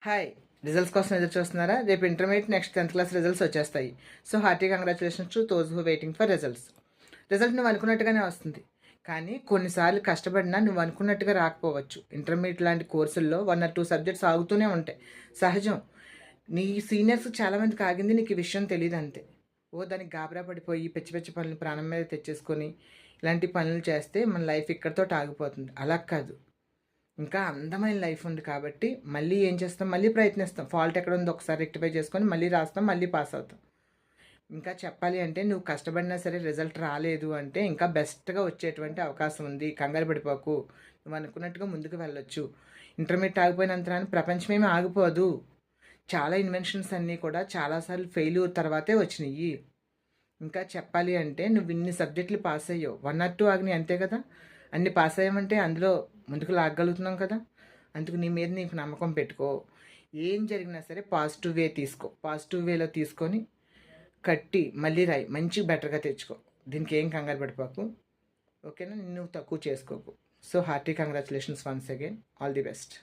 Hi. Results కోసం ఎదురు చూస్తున్నారా? రేపు intermediate next 10th class results వచ్చేస్తాయి. So hearty congratulations to those who waiting for results. Result నువ్వు అనుకున్నట్టుగానే వస్తుంది. కానీ కొన్నిసార్లు కష్టపడినా నువ్వు అనుకున్నట్టుగా రాకపోవచ్చు. ఇంటర్మీడియట్ లాంటి కోర్సుల్లో 1 or 2 సబ్జెక్ట్స్ ఆగుతూనే ఉంటాయి. సహజం. నీ సీనియర్స్ చాలామందికి ఆగింది నీకు ఈ విషయం తెలీదు అంతే. దానికి గాబరా పడిపోయి పిచ్చి పిచ్చి పనులు ప్రాణం మీద తెచ్చేసుకొని ఇలాంటి పనులు చేస్తే మన లైఫ్ ఇక్కడితోటి ఆగిపోతుంది. అలా కాదు. ఇంకా అందమైన లైఫ్ ఉంది కాబట్టి మళ్ళీ ఏం చేస్తాం, మళ్ళీ ప్రయత్నిస్తాం. ఫాల్ట్ ఎక్కడ ఉందో ఒకసారి రెక్టిఫై చేసుకొని మళ్ళీ రాస్తాం, మళ్ళీ పాస్ అవుతాం. ఇంకా చెప్పాలి అంటే నువ్వు కష్టపడినా సరే రిజల్ట్ రాలేదు అంటే ఇంకా బెస్ట్గా వచ్చేటువంటి అవకాశం ఉంది. కంగారు పడిపోకు. నువ్వు అనుకున్నట్టుగా ముందుకు వెళ్ళొచ్చు. ఇంటర్మీడియట్ ఆగిపోయినంతరాని ప్రపంచమేమీ ఆగిపోదు. చాలా ఇన్వెన్షన్స్ అన్నీ కూడా చాలాసార్లు ఫెయిల్యూర్ తర్వాతే వచ్చినాయి. ఇంకా చెప్పాలి అంటే నువ్వు ఇన్ని సబ్జెక్టులు పాస్ అయ్యావు, 1 or 2 ఆగినాయి అంతే కదా. అన్ని పాస్ అయ్యామంటే అందులో ముందుకు లాగలుగుతున్నాం కదా. అందుకు నీ మీద నీకు నమ్మకం పెట్టుకో. ఏం జరిగినా సరే పాజిటివ్ వే తీసుకో. పాజిటివ్ వేలో తీసుకొని కట్టి మళ్ళీ రాయి, మంచి బెటర్గా తెచ్చుకో. దీనికి ఏం కంగారు పడిపోకు. ఓకేనా? నువ్వు తక్కువ చేసుకోకు. So hearty congratulations once again. All the best.